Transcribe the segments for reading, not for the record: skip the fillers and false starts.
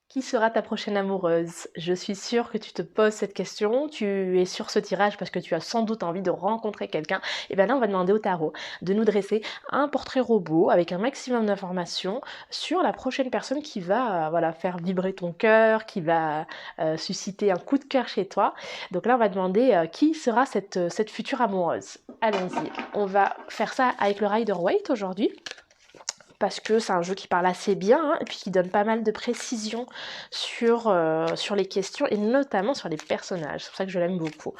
Qui sera ta prochaine amoureuse? Je suis sûre que tu te poses cette question, tu es sur ce tirage parce que tu as sans doute envie de rencontrer quelqu'un. Et bien là, on va demander au tarot de nous dresser un portrait robot avec un maximum d'informations sur la prochaine personne qui va voilà, faire vibrer ton cœur, qui va susciter un coup de cœur chez toi. Donc là, on va demander qui sera cette future amoureuse. Allons-y, on va faire ça avec le Rider-Waite aujourd'hui parce que c'est un jeu qui parle assez bien hein, et puis qui donne pas mal de précisions sur les questions et notamment sur les personnages. C'est pour ça que je l'aime beaucoup.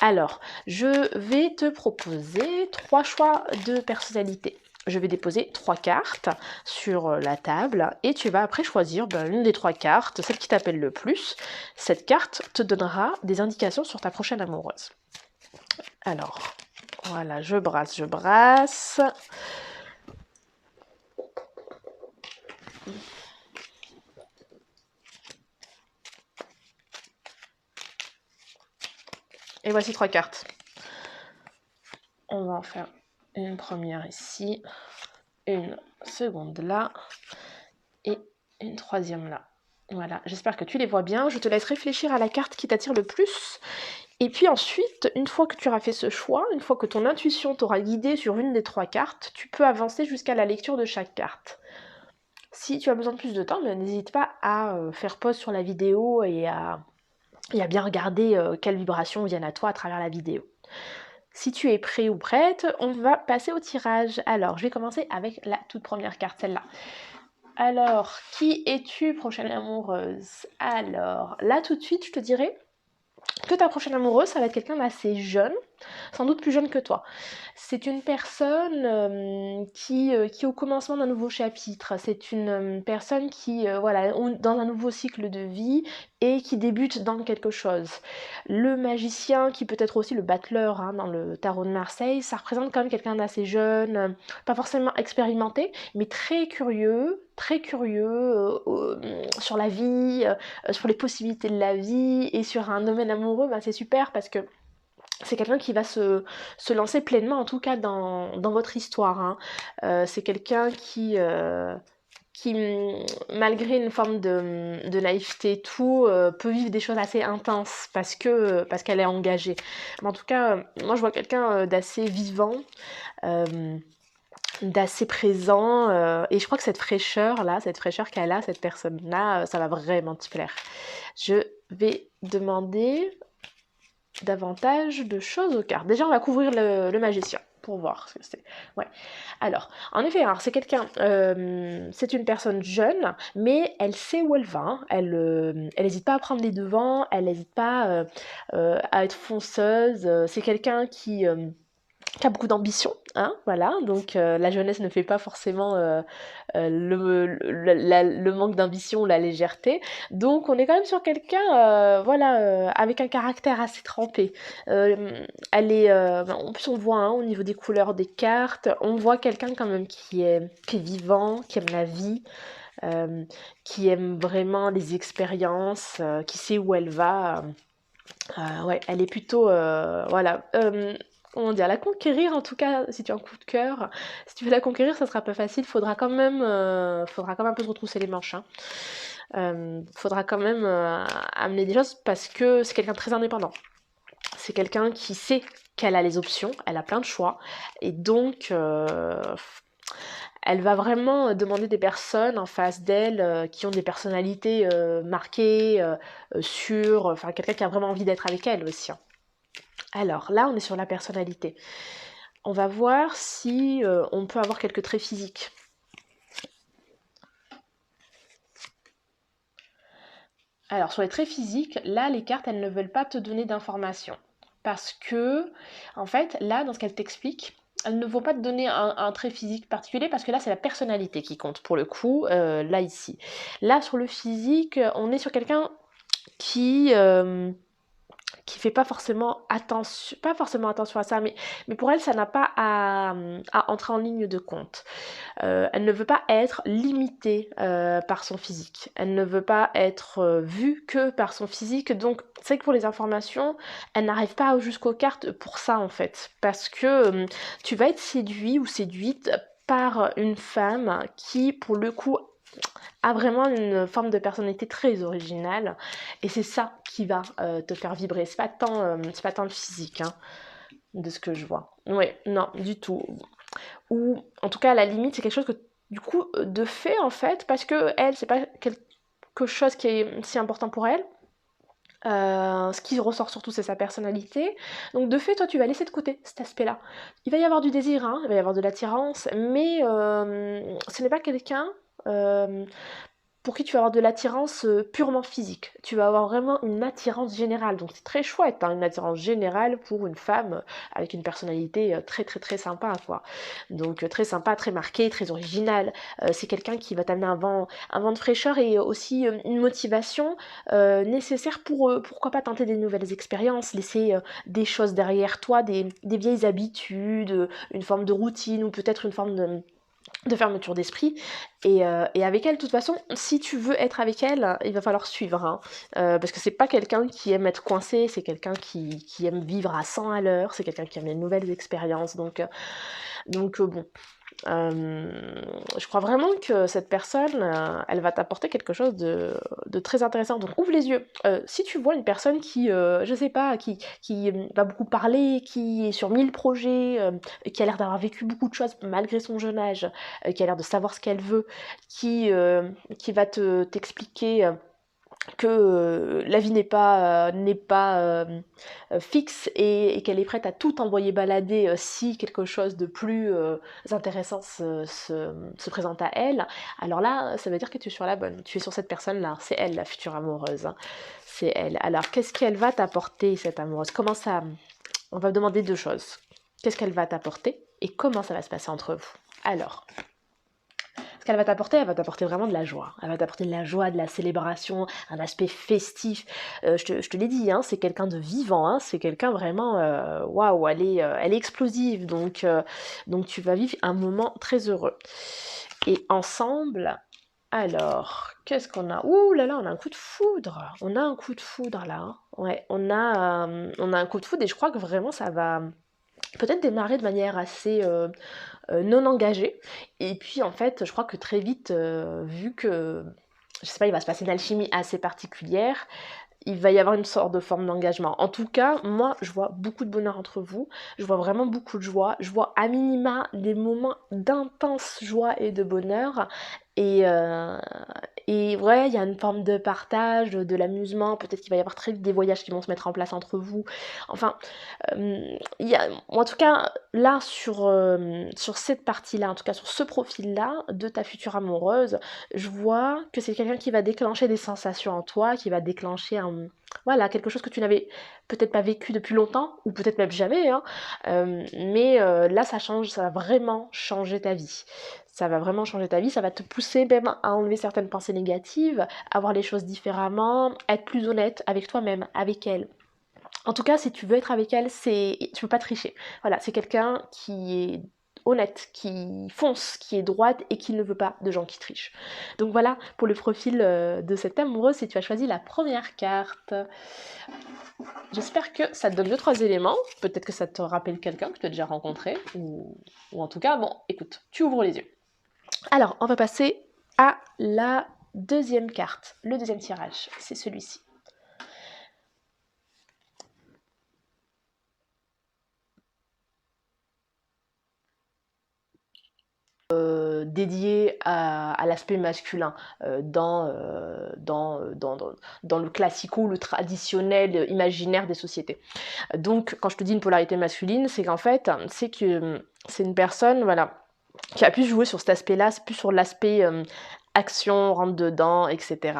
Alors, je vais te proposer 3 choix de personnalité. Je vais déposer 3 cartes sur la table et tu vas après choisir une des 3 cartes, celle qui t'appelle le plus. Cette carte te donnera des indications sur ta prochaine amoureuse. Alors, voilà, je brasse, je brasse. Et voici 3 cartes. On va en faire une première ici, une seconde là, et une troisième là. Voilà, j'espère que tu les vois bien. Je te laisse réfléchir à la carte qui t'attire le plus. Et puis ensuite, une fois que tu auras fait ce choix, une fois que ton intuition t'aura guidé sur une des 3 cartes, tu peux avancer jusqu'à la lecture de chaque carte. Si tu as besoin de plus de temps, n'hésite pas à faire pause sur la vidéo et à bien regarder quelles vibrations viennent à toi à travers la vidéo. Si tu es prêt ou prête, on va passer au tirage. Alors, je vais commencer avec la toute première carte, celle-là. Alors, qui es-tu, prochaine amoureuse? Alors, là tout de suite, je te dirais que ta prochaine amoureuse, ça va être quelqu'un d'assez jeune, sans doute plus jeune que toi. C'est une personne qui est au commencement d'un nouveau chapitre. C'est une personne qui, voilà, dans un nouveau cycle de vie et qui débute dans quelque chose. Le magicien, qui peut être aussi le battleur hein, dans le tarot de Marseille, ça représente quand même quelqu'un d'assez jeune, pas forcément expérimenté, mais très curieux sur la vie, sur les possibilités de la vie et sur un domaine amoureux, c'est super parce que c'est quelqu'un qui va se lancer pleinement, en tout cas dans votre histoire. Hein. C'est quelqu'un qui, malgré une forme de naïveté et tout, peut vivre des choses assez intenses parce qu'elle est engagée. Mais en tout cas, moi je vois quelqu'un d'assez vivant, d'assez présent, et je crois que cette fraîcheur qu'elle a, cette personne-là, ça va vraiment te plaire. Je vais demander davantage de choses aux cartes. Déjà, on va couvrir le magicien pour voir ce que c'est. Ouais. Alors, en effet, c'est quelqu'un, c'est une personne jeune, mais elle sait où elle va. Hein. Elle n'hésite pas à prendre les devants, elle n'hésite pas à être fonceuse. C'est quelqu'un qui a beaucoup d'ambition, hein, voilà, donc la jeunesse ne fait pas forcément le manque d'ambition ou la légèreté, donc on est quand même sur quelqu'un, voilà, avec un caractère assez trempé. Elle est, en plus on voit hein, au niveau des couleurs des cartes, on voit quelqu'un quand même qui est vivant, qui aime la vie, qui aime vraiment les expériences, qui sait où elle va. Ouais, elle est plutôt, voilà, comment dire, la conquérir en tout cas, si tu as un coup de cœur, si tu veux la conquérir, ça sera pas facile, faudra quand même un peu se retrousser les manches. Hein. Faudra quand même amener des choses parce que c'est quelqu'un de très indépendant. C'est quelqu'un qui sait qu'elle a les options, elle a plein de choix, et donc elle va vraiment demander des personnes en face d'elle qui ont des personnalités marquées, sûres, enfin quelqu'un qui a vraiment envie d'être avec elle aussi. Hein. Alors là, on est sur la personnalité. On va voir si on peut avoir quelques traits physiques. Alors sur les traits physiques, là, les cartes, elles ne veulent pas te donner d'informations. Parce que, en fait, là, dans ce qu'elle t'explique, elles ne vont pas te donner un trait physique particulier parce que là, c'est la personnalité qui compte pour le coup, là, ici. Là, sur le physique, on est sur quelqu'un qui fait pas forcément attention à ça, mais pour elle, ça n'a pas à entrer en ligne de compte. Elle ne veut pas être limitée par son physique. Elle ne veut pas être vue que par son physique. Donc, c'est que pour les informations, elle n'arrive pas jusqu'aux cartes pour ça, en fait. Parce que tu vas être séduit ou séduite par une femme qui, pour le coup, a vraiment une forme de personnalité très originale et c'est ça qui va te faire vibrer. C'est pas tant le physique, hein, de ce que je vois. Ouais, non, du tout. Ou en tout cas, à la limite, c'est quelque chose que du coup, de fait en fait, parce que elle, c'est pas quelque chose qui est si important pour elle. Ce qui ressort surtout, c'est sa personnalité. Donc de fait, toi, tu vas laisser de côté cet aspect-là. Il va y avoir du désir, hein, il va y avoir de l'attirance, mais ce n'est pas quelqu'un pour qui tu vas avoir de l'attirance purement physique. Tu vas avoir vraiment une attirance générale. Donc c'est très chouette, hein, une attirance générale pour une femme avec une personnalité très très très sympa, quoi. Donc très sympa, très marquée, très originale. C'est quelqu'un qui va t'amener un vent de fraîcheur et aussi une motivation nécessaire pour, pourquoi pas, tenter des nouvelles expériences, laisser des choses derrière toi, des vieilles habitudes, une forme de routine ou peut-être une forme de fermeture d'esprit et avec elle de toute façon si tu veux être avec elle il va falloir suivre hein. Parce que c'est pas quelqu'un qui aime être coincé, c'est quelqu'un qui aime vivre à 100 à l'heure, c'est quelqu'un qui aime les nouvelles expériences donc bon je crois vraiment que cette personne, elle va t'apporter quelque chose de très intéressant. Donc ouvre les yeux. Si tu vois une personne qui, je sais pas, qui va beaucoup parler, qui est sur 1000 projets, qui a l'air d'avoir vécu beaucoup de choses malgré son jeune âge, qui a l'air de savoir ce qu'elle veut, qui va t'expliquer que la vie n'est pas fixe et qu'elle est prête à tout envoyer balader si quelque chose de plus intéressant se présente à elle, alors là, ça veut dire que tu es sur la bonne. Tu es sur cette personne-là. C'est elle, la future amoureuse, hein. C'est elle. Alors, qu'est-ce qu'elle va t'apporter, cette amoureuse? Comment ça... On va demander deux choses. Qu'est-ce qu'elle va t'apporter et comment ça va se passer entre vous? Alors... Ce qu'elle va t'apporter, elle va t'apporter vraiment de la joie. Elle va t'apporter de la joie, de la célébration, un aspect festif. Je te l'ai dit, hein, c'est quelqu'un de vivant, hein, c'est quelqu'un vraiment, waouh, elle est explosive. Donc tu vas vivre un moment très heureux. Et ensemble, alors, qu'est-ce qu'on a? Ouh là là, on a un coup de foudre. On a un coup de foudre là, hein. Ouais, on a un coup de foudre et je crois que vraiment ça va peut-être démarrer de manière assez non engagée. Et puis en fait, je crois que très vite, vu que, je sais pas, il va se passer une alchimie assez particulière, il va y avoir une sorte de forme d'engagement. En tout cas, moi, je vois beaucoup de bonheur entre vous. Je vois vraiment beaucoup de joie. Je vois à minima des moments d'intense joie et de bonheur. Et, euh, et ouais, il y a une forme de partage, de l'amusement. Peut-être qu'il va y avoir très vite des voyages qui vont se mettre en place entre vous. Enfin, en tout cas, là, sur cette partie-là, en tout cas sur ce profil-là de ta future amoureuse, je vois que c'est quelqu'un qui va déclencher des sensations en toi, qui va déclencher voilà, quelque chose que tu n'avais peut-être pas vécu depuis longtemps, ou peut-être même jamais, hein. Mais là, ça va vraiment changer ta vie. Ça va vraiment changer ta vie, ça va te pousser même à enlever certaines pensées négatives, à voir les choses différemment, être plus honnête avec toi-même, avec elle. En tout cas, si tu veux être avec elle, tu peux pas tricher. Voilà, c'est quelqu'un qui est honnête, qui fonce, qui est droite et qui ne veut pas de gens qui trichent. Donc voilà pour le profil de cette amoureuse si tu as choisi la première carte. J'espère que ça te donne 2-3 éléments. Peut-être que ça te rappelle quelqu'un que tu as déjà rencontré. Ou en tout cas, bon, écoute, tu ouvres les yeux. Alors, on va passer à la deuxième carte. Le deuxième tirage, c'est celui-ci. Dédié à l'aspect masculin dans le classico, le traditionnel imaginaire des sociétés. Donc quand je te dis une polarité masculine, c'est qu'en fait, c'est une personne voilà, qui a pu jouer sur cet aspect-là, c'est plus sur l'aspect action, rentre dedans, etc.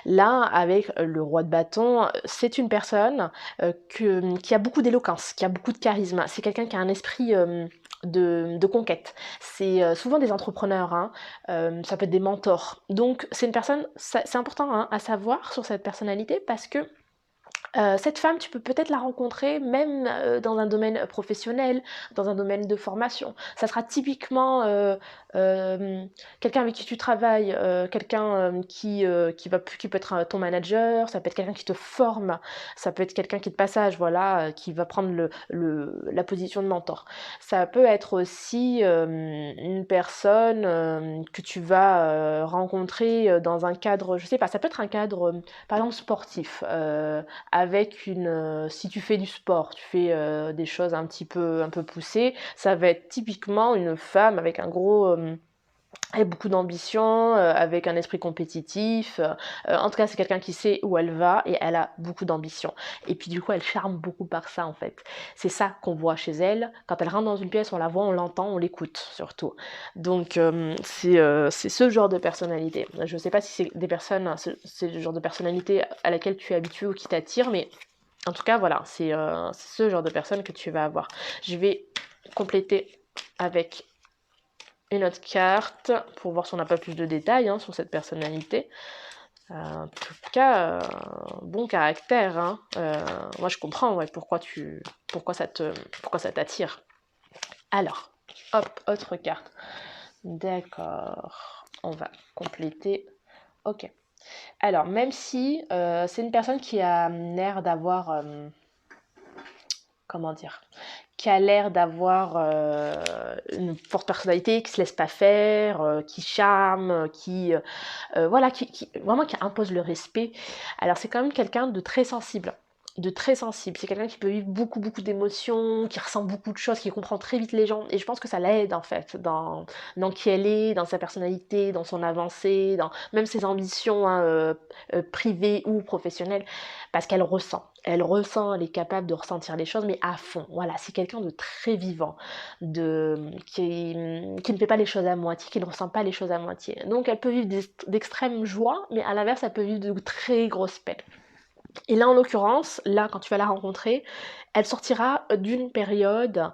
Là, avec le roi de bâton, c'est une personne qui a beaucoup d'éloquence, qui a beaucoup de charisme. C'est quelqu'un qui a un esprit de conquête. C'est souvent des entrepreneurs, hein. Ça peut être des mentors. Donc c'est une personne, c'est important hein, à savoir sur cette personnalité parce que cette femme, tu peux peut-être la rencontrer même dans un domaine professionnel, dans un domaine de formation. Ça sera typiquement quelqu'un avec qui tu travailles, quelqu'un qui peut être ton manager, ça peut être quelqu'un qui te forme, ça peut être quelqu'un qui de passage, voilà, qui va prendre la position de mentor. Ça peut être aussi une personne que tu vas rencontrer dans un cadre, je sais pas, ça peut être un cadre, par exemple sportif, avec si tu fais du sport, tu fais des choses un peu poussées, ça va être typiquement une femme avec avec beaucoup d'ambition, avec un esprit compétitif. En tout cas, c'est quelqu'un qui sait où elle va et elle a beaucoup d'ambition. Et puis du coup, elle charme beaucoup par ça en fait. C'est ça qu'on voit chez elle. Quand elle rentre dans une pièce, on la voit, on l'entend, on l'écoute surtout. Donc c'est ce genre de personnalité. Je ne sais pas si c'est des personnes, c'est le genre de personnalité à laquelle tu es habitué ou qui t'attire, mais en tout cas, voilà, c'est ce genre de personne que tu vas avoir. Je vais compléter avec une autre carte pour voir si on n'a pas plus de détails sur cette personnalité. En tout cas, bon caractère. Hein. Moi, je comprends pourquoi ça t'attire. Alors, hop, autre carte. D'accord. On va compléter. Ok. Alors, même si c'est une personne qui a l'air d'avoir... comment dire, qui a l'air d'avoir une forte personnalité, qui se laisse pas faire, qui charme, voilà, vraiment qui impose le respect. Alors c'est quand même quelqu'un de très sensible. De très sensible. C'est quelqu'un qui peut vivre beaucoup, beaucoup d'émotions, qui ressent beaucoup de choses, qui comprend très vite les gens. Et je pense que ça l'aide, en fait, dans qui elle est, dans sa personnalité, dans son avancée, dans même ses ambitions privées ou professionnelles, parce qu'elle ressent. Elle ressent, elle est capable de ressentir les choses, mais à fond. Voilà, c'est quelqu'un de très vivant, qui ne fait pas les choses à moitié, qui ne ressent pas les choses à moitié. Donc elle peut vivre d'extrêmes joies, mais à l'inverse, elle peut vivre de très grosses peines. Et là, en l'occurrence, là, quand tu vas la rencontrer, elle sortira d'une période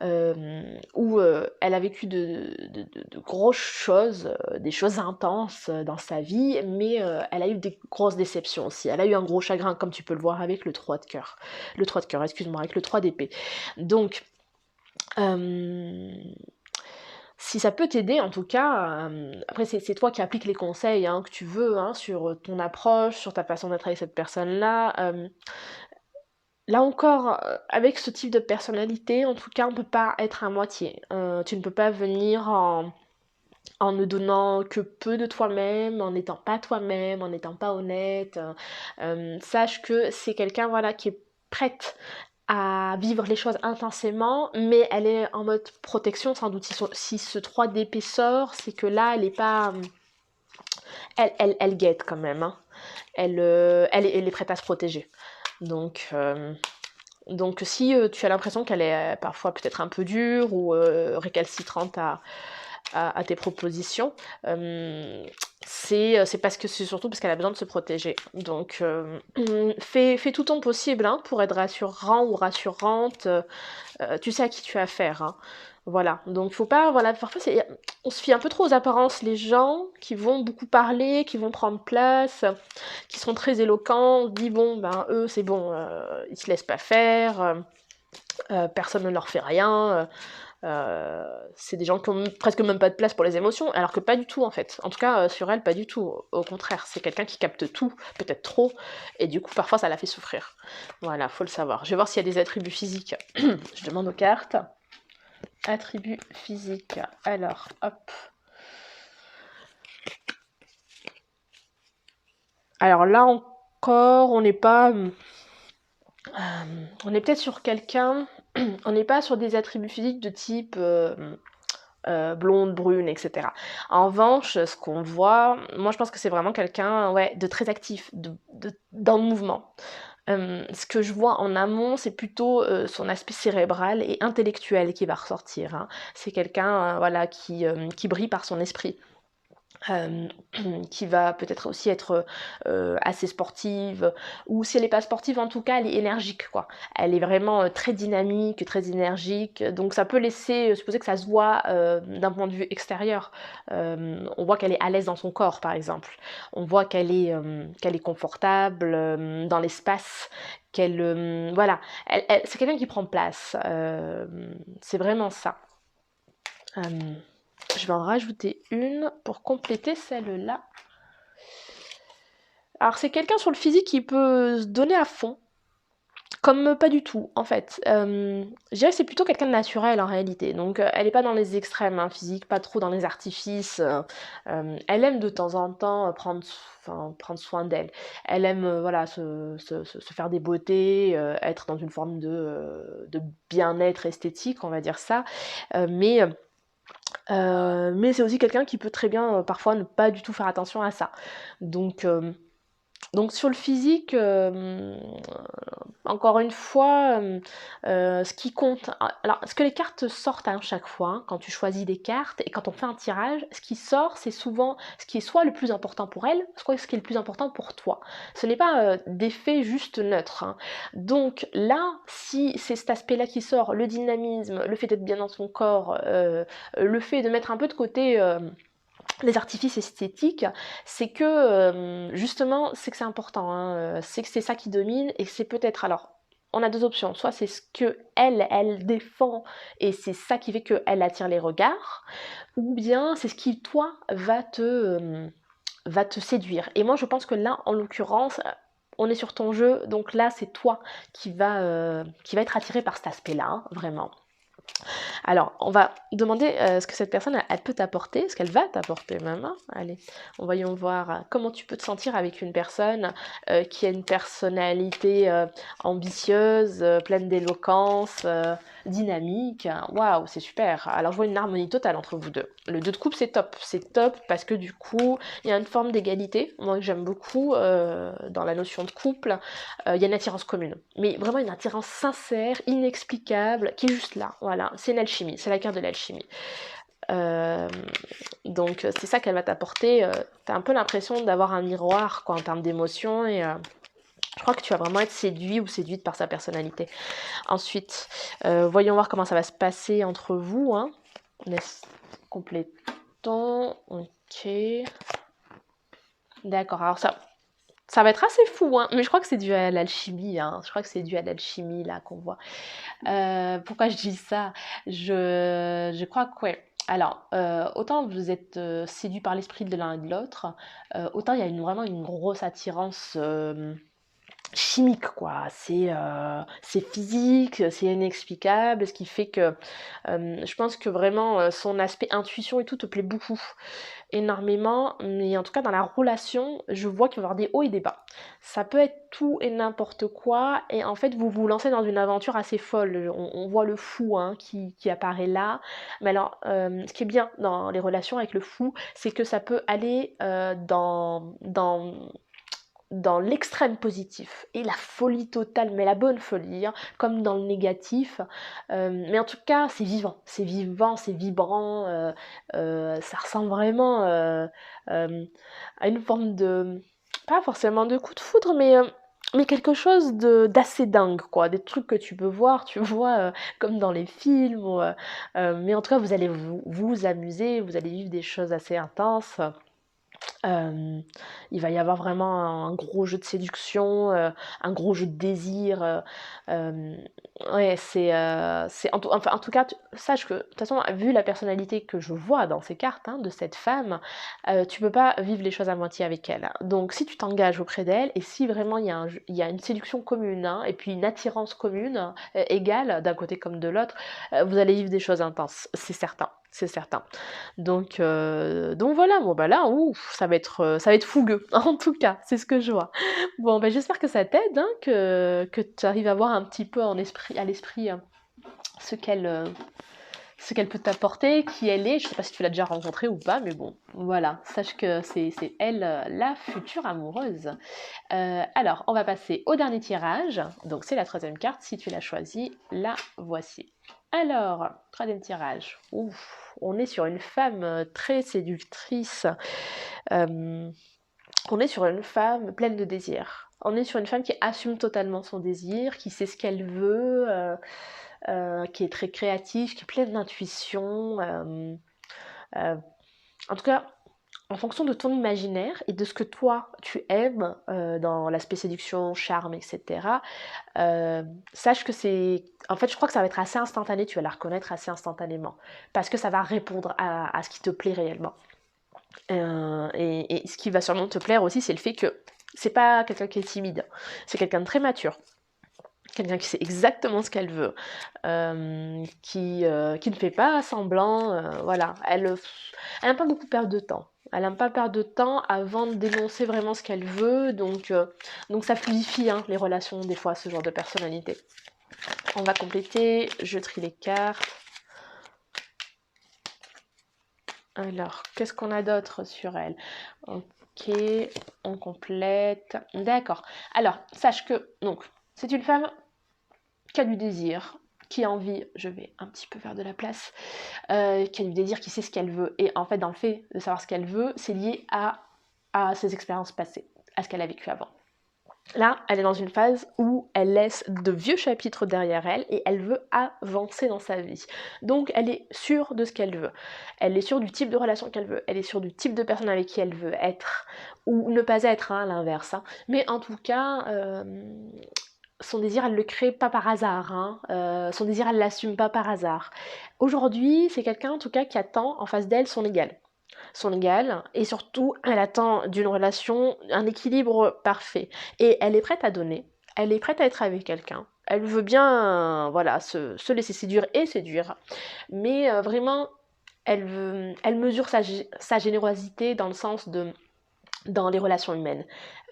où elle a vécu de grosses choses, des choses intenses dans sa vie, mais elle a eu des grosses déceptions aussi. Elle a eu un gros chagrin, comme tu peux le voir avec le 3 de cœur. Le 3 de cœur, excuse-moi, avec le 3 d'épée. Donc, si ça peut t'aider, en tout cas, après c'est toi qui appliques les conseils que tu veux sur ton approche, sur ta façon d'être avec cette personne-là. Là encore, avec ce type de personnalité, en tout cas, on ne peut pas être à moitié. Tu ne peux pas venir en ne donnant que peu de toi-même, en n'étant pas toi-même, en n'étant pas honnête. Sache que c'est quelqu'un voilà, qui est prête à vivre les choses intensément, mais elle est en mode protection sans doute. Si ce 3 d'épée sort, c'est que là, elle est pas... Elle guette quand même. Hein. Elle est prête à se protéger. Donc si tu as l'impression qu'elle est parfois peut-être un peu dure ou récalcitrante à tes propositions, c'est parce que c'est surtout parce qu'elle a besoin de se protéger. Donc fais tout ton possible pour être rassurant ou rassurante. Tu sais à qui tu as affaire. Hein. Voilà, donc faut pas, voilà, parfois on se fie un peu trop aux apparences, les gens qui vont beaucoup parler, qui vont prendre place, qui sont très éloquents, on se dit bon, ben eux c'est bon, ils se laissent pas faire, personne ne leur fait rien, c'est des gens qui ont presque même pas de place pour les émotions, alors que pas du tout en fait. En tout cas, sur elle, pas du tout. Au contraire, c'est quelqu'un qui capte tout, peut-être trop, et du coup, parfois, ça la fait souffrir. Voilà, faut le savoir. Je vais voir s'il y a des attributs physiques. Je demande aux cartes. Attributs physiques. Alors, hop. Alors là encore, on n'est pas... on est peut-être sur quelqu'un... on n'est pas sur des attributs physiques de type... blonde, brune, etc. En revanche, ce qu'on voit, moi je pense que c'est vraiment quelqu'un de très actif, dans le mouvement. Ce que je vois en amont, c'est plutôt son aspect cérébral et intellectuel qui va ressortir. Hein. C'est quelqu'un qui brille par son esprit. Qui va peut-être aussi être assez sportive, ou si elle n'est pas sportive, en tout cas, elle est énergique, quoi. Elle est vraiment très dynamique, très énergique, donc ça peut laisser supposer que ça se voit d'un point de vue extérieur. On voit qu'elle est à l'aise dans son corps, par exemple. On voit qu'elle est confortable dans l'espace, voilà. C'est quelqu'un qui prend place. C'est vraiment ça. Je vais en rajouter une pour compléter celle-là. Alors, c'est quelqu'un sur le physique qui peut se donner à fond, comme pas du tout, en fait. Je dirais que c'est plutôt quelqu'un de naturel en réalité. Donc, elle n'est pas dans les extrêmes hein, physiques, pas trop dans les artifices. Elle aime de temps en temps prendre soin d'elle. Elle aime voilà, se faire des beautés, être dans une forme de bien-être esthétique, on va dire ça. Mais c'est aussi quelqu'un qui peut très bien parfois ne pas du tout faire attention à ça. Donc, donc sur le physique, encore une fois, ce qui compte, alors ce que les cartes sortent à chaque fois, hein, quand tu choisis des cartes et quand on fait un tirage, ce qui sort, c'est souvent ce qui est soit le plus important pour elle, soit ce qui est le plus important pour toi. Ce n'est pas d'effet juste neutre. Hein. Donc là, si c'est cet aspect-là qui sort, le dynamisme, le fait d'être bien dans son corps, le fait de mettre un peu de côté les artifices esthétiques, c'est que justement, c'est que c'est important, hein, c'est que c'est ça qui domine et c'est peut-être alors. On a deux options, soit c'est ce que elle défend et c'est ça qui fait qu'elle attire les regards, ou bien c'est ce qui toi va te séduire. Et moi je pense que là, en l'occurrence, on est sur ton jeu, donc là c'est toi qui va être attiré par cet aspect-là, hein, vraiment. Alors, on va demander ce que cette personne elle peut t'apporter, ce qu'elle va t'apporter même. Hein. Allez, voyons voir comment tu peux te sentir avec une personne qui a une personnalité ambitieuse, pleine d'éloquence, dynamique. Waouh, c'est super. Alors, je vois une harmonie totale entre vous deux. Le 2 de coupe, c'est top. C'est top parce que du coup, il y a une forme d'égalité, moi que j'aime beaucoup dans la notion de couple. Il y a une attirance commune. Mais vraiment une attirance sincère, inexplicable, qui est juste là. Voilà, c'est une alchimie, c'est la carte de l'alchimie. Euh, donc c'est ça qu'elle va t'apporter. T'as un peu l'impression d'avoir un miroir quoi, en termes d'émotions et je crois que tu vas vraiment être séduit ou séduite par sa personnalité. Ensuite, voyons voir comment ça va se passer entre vous. Hein. Complétons. Ok. D'accord, alors ça va être assez fou, hein, mais je crois que c'est dû à l'alchimie, hein. Je crois que c'est dû à l'alchimie là qu'on voit. Pourquoi je dis ça? Je crois que ouais. Alors, autant vous êtes séduit par l'esprit de l'un et de l'autre, autant il y a vraiment une grosse attirance chimique, quoi. C'est physique, c'est inexplicable, ce qui fait que je pense que vraiment son aspect intuition et tout te plaît beaucoup énormément, mais en tout cas dans la relation, je vois qu'il va y avoir des hauts et des bas. Ça peut être tout et n'importe quoi, et en fait vous vous lancez dans une aventure assez folle. On voit le fou hein, qui apparaît là, mais alors ce qui est bien dans les relations avec le fou, c'est que ça peut aller dans l'extrême positif et la folie totale, mais la bonne folie, hein, comme dans le négatif. Mais en tout cas, c'est vivant, c'est vibrant. Ça ressemble vraiment à une forme de, pas forcément de coup de foudre, mais quelque chose d'assez dingue, quoi. Des trucs que tu peux voir, tu vois, comme dans les films. Mais en tout cas, vous allez vous amuser, vous allez vivre des choses assez intenses. Il va y avoir vraiment un gros jeu de séduction, un gros jeu de désir. Ouais, enfin, en tout cas, sache que de toute façon, vu la personnalité que je vois dans ces cartes hein, de cette femme, tu peux pas vivre les choses à moitié avec elle. Donc, si tu t'engages auprès d'elle et si vraiment il y a une séduction commune hein, et puis une attirance commune égale d'un côté comme de l'autre, vous allez vivre des choses intenses, c'est certain. C'est certain. Donc voilà, bon bah là, ouf, ça va être fougueux, en tout cas, c'est ce que je vois. Bon, bah j'espère que ça t'aide, hein, que tu arrives à voir un petit peu à l'esprit ce ce qu'elle peut t'apporter, qui elle est. Je sais pas si tu l'as déjà rencontrée ou pas, mais bon, voilà, sache que c'est elle, la future amoureuse. Alors, on va passer au dernier tirage. Donc c'est la troisième carte, si tu l'as choisie, la voici. Alors, troisième tirage. Ouf, on est sur une femme très séductrice. On est sur une femme pleine de désir. On est sur une femme qui assume totalement son désir, qui sait ce qu'elle veut, qui est très créative, qui est pleine d'intuition. En tout cas, en fonction de ton imaginaire et de ce que toi tu aimes dans l'aspect séduction, charme, etc. Sache que c'est... En fait, je crois que ça va être assez instantané, tu vas la reconnaître assez instantanément, parce que ça va répondre à ce qui te plaît réellement. Et ce qui va sûrement te plaire aussi, c'est le fait que c'est pas quelqu'un qui est timide, c'est quelqu'un de très mature. Quelqu'un qui sait exactement ce qu'elle veut, qui ne fait pas semblant, voilà. Elle n'aime pas beaucoup perdre de temps. Elle n'aime pas perdre de temps avant de dénoncer vraiment ce qu'elle veut, donc ça fluidifie hein, les relations des fois, ce genre de personnalité. On va compléter, je trie les cartes. Alors, qu'est-ce qu'on a d'autre sur elle? Ok, on complète. D'accord. Alors, sache que, donc, c'est une femme qui a du désir, qui a envie, je vais un petit peu faire de la place, qui a du désir, qui sait ce qu'elle veut. Et en fait, dans le fait de savoir ce qu'elle veut, c'est lié à ses expériences passées, à ce qu'elle a vécu avant. Là, elle est dans une phase où elle laisse de vieux chapitres derrière elle et elle veut avancer dans sa vie. Donc, elle est sûre de ce qu'elle veut. Elle est sûre du type de relation qu'elle veut. Elle est sûre du type de personne avec qui elle veut être. Ou ne pas être, hein, l'inverse. Hein. Mais en tout cas, son désir, elle le crée pas par hasard. Hein. Son désir, elle l'assume pas par hasard. Aujourd'hui, c'est quelqu'un, en tout cas, qui attend en face d'elle son égal. Son égal, et surtout, elle attend d'une relation un équilibre parfait. Et elle est prête à donner, elle est prête à être avec quelqu'un. Elle veut bien, voilà, se laisser séduire et séduire. Mais vraiment, elle mesure sa générosité dans le sens de dans les relations humaines.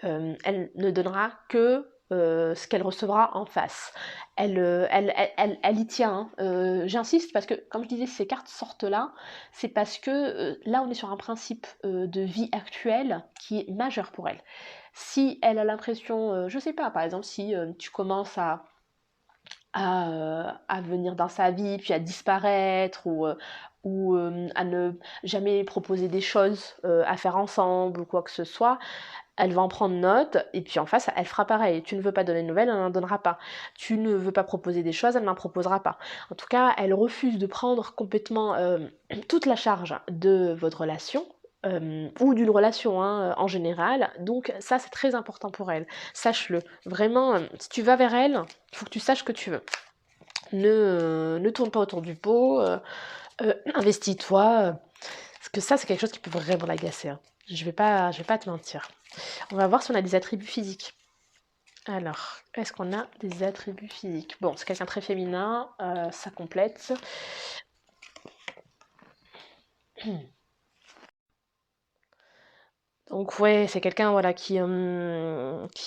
Elle ne donnera que ce qu'elle recevra en face. Elle y tient. Hein. J'insiste parce que, comme je disais, ces cartes sortent là, c'est parce que là, on est sur un principe de vie actuelle qui est majeur pour elle. Si elle a l'impression, je sais pas, par exemple, si tu commences à venir dans sa vie, puis à disparaître, ou à ne jamais proposer des choses à faire ensemble ou quoi que ce soit, elle va en prendre note, et puis en face, elle fera pareil. Tu ne veux pas donner de nouvelles, elle n'en donnera pas. Tu ne veux pas proposer des choses, elle n'en proposera pas. En tout cas, elle refuse de prendre complètement toute la charge de votre relation, ou d'une relation hein, en général. Donc ça, c'est très important pour elle. Sache-le. Vraiment, si tu vas vers elle, il faut que tu saches ce que tu veux. Ne tourne pas autour du pot, investis-toi. Parce que ça, c'est quelque chose qui peut vraiment l'agacer. Hein. Je vais pas te mentir. On va voir si on a des attributs physiques. Alors, est-ce qu'on a des attributs physiques? Bon, c'est quelqu'un de très féminin, ça complète. Donc ouais, c'est quelqu'un voilà, qui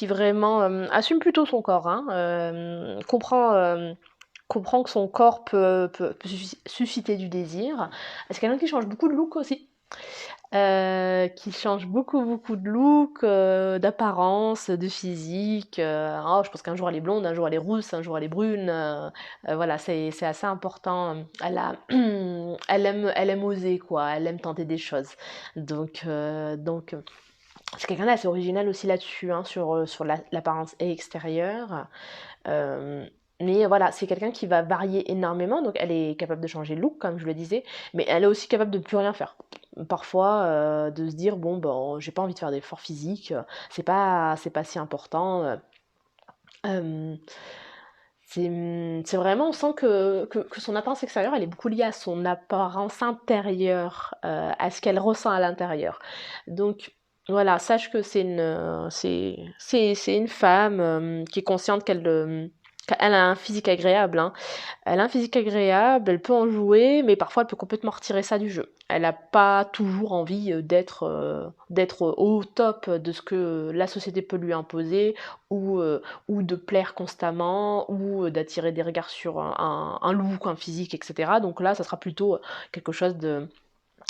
vraiment assume plutôt son corps, hein, comprend que son corps peut susciter du désir. C'est quelqu'un qui change beaucoup de look aussi. Qui change beaucoup de look, d'apparence, de physique. Oh, je pense qu'un jour elle est blonde, un jour elle est rousse, un jour elle est brune. Voilà, c'est assez important. Elle aime oser, quoi. Elle aime tenter des choses. Donc c'est quelqu'un d'assez original aussi là-dessus, hein, sur l'apparence extérieure. Mais voilà, c'est quelqu'un qui va varier énormément, donc elle est capable de changer de look, comme je le disais, mais elle est aussi capable de ne plus rien faire. Parfois, de se dire, bon, ben, j'ai pas envie de faire d'efforts physiques, c'est pas si important. Euh, c'est vraiment, on sent que son apparence extérieure, elle est beaucoup liée à son apparence intérieure, à ce qu'elle ressent à l'intérieur. Donc, voilà, sache que c'est une femme qui est consciente qu'elle a un physique agréable. Hein. Elle a un physique agréable, elle peut en jouer, mais parfois elle peut complètement retirer ça du jeu. Elle n'a pas toujours envie d'être au top de ce que la société peut lui imposer, ou de plaire constamment, ou d'attirer des regards sur un look, un physique, etc. Donc là, ça sera plutôt quelque chose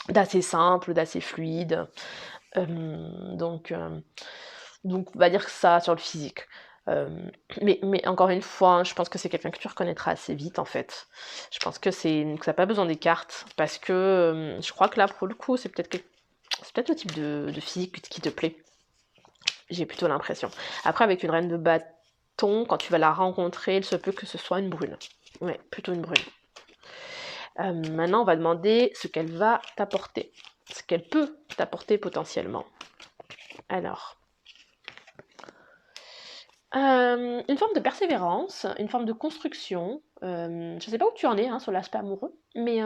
d'assez simple, d'assez fluide. Euh, donc, euh, donc, on va dire que ça sur le physique. Euh, mais encore une fois, hein, je pense que c'est quelqu'un que tu reconnaîtras assez vite en fait. Je pense que ça n'a pas besoin des cartes parce que je crois que là pour le coup c'est peut-être le type de physique qui te plaît. J'ai plutôt l'impression. Après avec une reine de bâton, quand tu vas la rencontrer, il se peut que ce soit une brune. Ouais, plutôt une brune. Maintenant on va demander ce qu'elle va t'apporter. ce qu'elle peut t'apporter potentiellement. Alors, une forme de persévérance, une forme de construction. Je ne sais pas où tu en es sur l'aspect amoureux, mais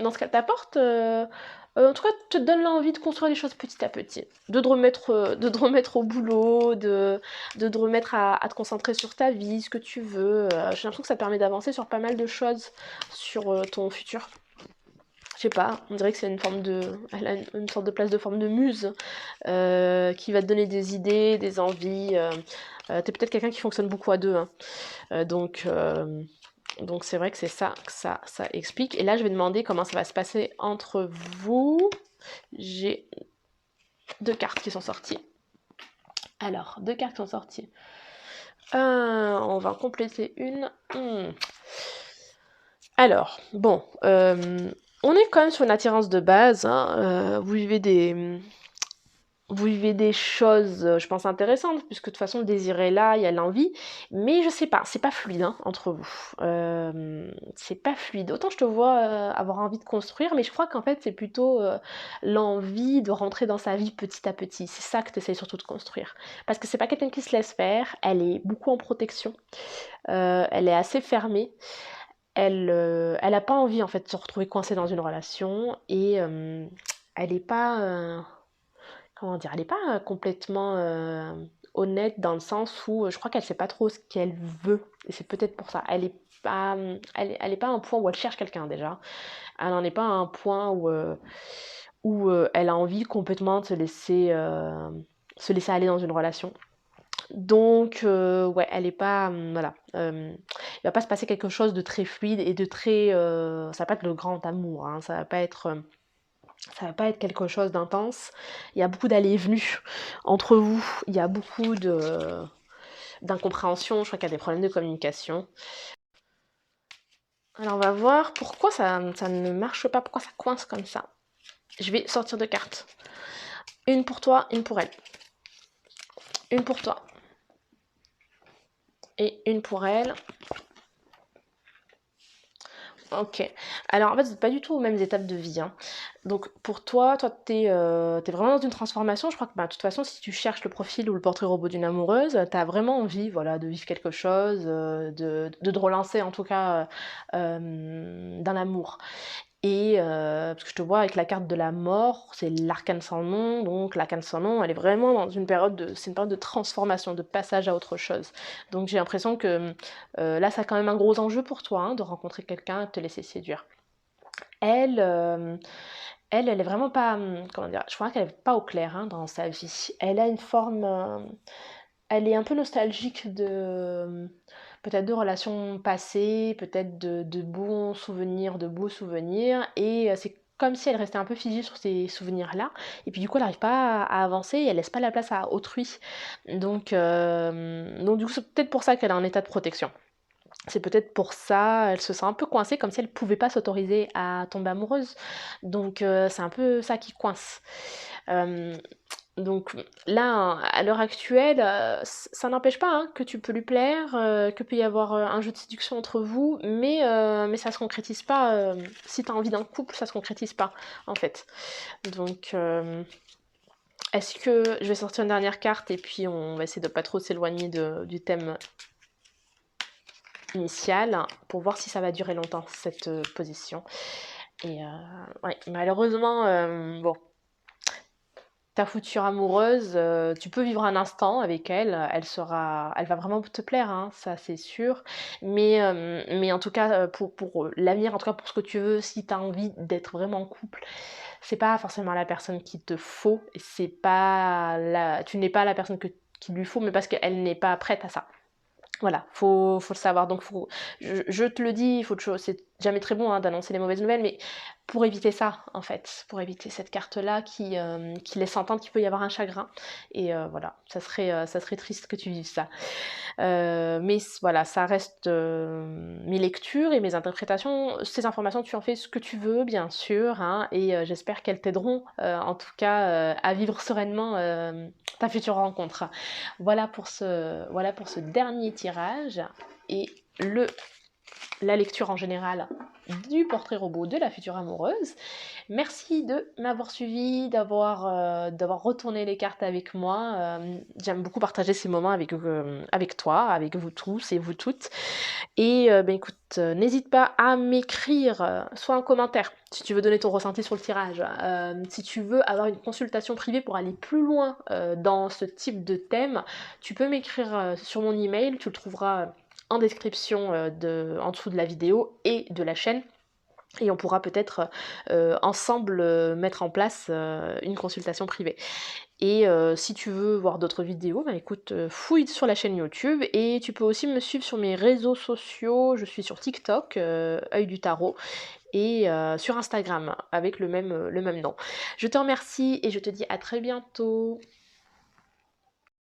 dans ce qu'elle t'apporte, en tout cas, te donne l'envie de construire les choses petit à petit, de te remettre au boulot, de te remettre à te concentrer sur ta vie, ce que tu veux. J'ai l'impression que ça te permet d'avancer sur pas mal de choses sur ton futur. Je sais pas, on dirait que c'est elle a une sorte de place de forme de muse qui va te donner des idées, des envies. T'es peut-être quelqu'un qui fonctionne beaucoup à deux, hein. Donc c'est vrai que c'est ça que ça explique. Et là, je vais demander comment ça va se passer entre vous. J'ai 2 cartes qui sont sorties. Alors, 2 cartes qui sont sorties. On va en compléter une. Alors, bon, on est quand même sur une attirance de base, hein. Vous vivez des choses, je pense, intéressantes, puisque de toute façon, le désir est là, il y a l'envie, mais je sais pas, c'est pas fluide entre vous. C'est pas fluide. Autant je te vois avoir envie de construire, mais je crois qu'en fait, c'est plutôt l'envie de rentrer dans sa vie petit à petit. C'est ça que tu essaies surtout de construire. Parce que c'est pas quelqu'un qui se laisse faire, elle est beaucoup en protection, elle est assez fermée. Elle a pas envie en fait de se retrouver coincée dans une relation et elle est pas comment dire, elle est pas complètement honnête dans le sens où je crois qu'elle sait pas trop ce qu'elle veut et c'est peut-être pour ça. Elle est pas à un point où elle cherche quelqu'un déjà. Elle n'en est pas à un point où elle a envie complètement de se laisser aller dans une relation. Donc, ouais, elle est pas, voilà, il va pas se passer quelque chose de très fluide et de très, ça va pas être le grand amour, hein, ça va pas être quelque chose d'intense. Il y a beaucoup d'allées et venues entre vous. Il y a beaucoup d'incompréhension. Je crois qu'il y a des problèmes de communication. Alors, on va voir pourquoi ça ne marche pas, pourquoi ça coince comme ça. Je vais sortir 2 cartes. Une pour toi, une pour elle. Une pour toi. Et une pour elle. Ok. Alors en fait, c'est pas du tout aux mêmes étapes de vie, hein. Donc pour toi, t'es vraiment dans une transformation. Je crois que de toute façon, si tu cherches le profil ou le portrait robot d'une amoureuse, t'as vraiment envie, voilà, de vivre quelque chose, de te relancer en tout cas dans l'amour. Et parce que je te vois avec la carte de la mort, c'est l'arcane sans nom, donc l'arcane sans nom, elle est vraiment dans c'est une période de transformation, de passage à autre chose. Donc j'ai l'impression que là, ça a quand même un gros enjeu pour toi, hein, de rencontrer quelqu'un et de te laisser séduire. Elle, euh, elle est vraiment pas, comment dire, je crois qu'elle est pas au clair hein, dans sa vie. Elle a une forme, elle est un peu nostalgique de peut-être de relations passées, peut-être de bons souvenirs, de beaux souvenirs, et c'est comme si elle restait un peu figée sur ces souvenirs-là, et puis du coup elle n'arrive pas à avancer, et elle laisse pas la place à autrui. Donc du coup c'est peut-être pour ça qu'elle est en état de protection. C'est peut-être pour ça, elle se sent un peu coincée, comme si elle pouvait pas s'autoriser à tomber amoureuse. Donc c'est un peu ça qui coince. Euh, donc là, à l'heure actuelle, ça n'empêche pas hein, que tu peux lui plaire, que peut y avoir un jeu de séduction entre vous, mais ça se concrétise pas. Si tu as envie d'un couple, ça se concrétise pas, en fait. Donc, est-ce que je vais sortir une dernière carte et puis on va essayer de pas trop s'éloigner du thème initial pour voir si ça va durer longtemps cette position. Et ouais, malheureusement, bon, ta future amoureuse, tu peux vivre un instant avec elle, elle va vraiment te plaire, hein, ça c'est sûr. Mais en tout cas, pour l'avenir, en tout cas pour ce que tu veux, si tu as envie d'être vraiment en couple, c'est pas forcément la personne qu'il te faut, et tu n'es pas la personne qu'il lui faut, mais parce qu'elle n'est pas prête à ça. Voilà, faut le savoir. Donc, je te le dis, c'est jamais très bon hein, d'annoncer les mauvaises nouvelles, mais pour éviter ça, en fait, pour éviter cette carte-là qui laisse entendre qu'il peut y avoir un chagrin. Et voilà, ça serait triste que tu vives ça. Mais voilà, ça reste mes lectures et mes interprétations. Ces informations, tu en fais ce que tu veux, bien sûr, hein, et j'espère qu'elles t'aideront, en tout cas, à vivre sereinement ta future rencontre. Voilà pour ce dernier tirage. Et le la lecture en général du portrait robot de la future amoureuse. Merci de m'avoir suivi, d'avoir retourné les cartes avec moi. J'aime beaucoup partager ces moments avec toi, avec vous tous et vous toutes. Et écoute, n'hésite pas à m'écrire soit un commentaire si tu veux donner ton ressenti sur le tirage, si tu veux avoir une consultation privée pour aller plus loin dans ce type de thème, tu peux m'écrire sur mon email, tu le trouveras en description en dessous de la vidéo et de la chaîne. Et on pourra peut-être ensemble mettre en place une consultation privée. Et si tu veux voir d'autres vidéos, écoute, fouille sur la chaîne YouTube et tu peux aussi me suivre sur mes réseaux sociaux. Je suis sur TikTok, Œil du Tarot, et sur Instagram avec le même nom. Je te remercie et je te dis à très bientôt.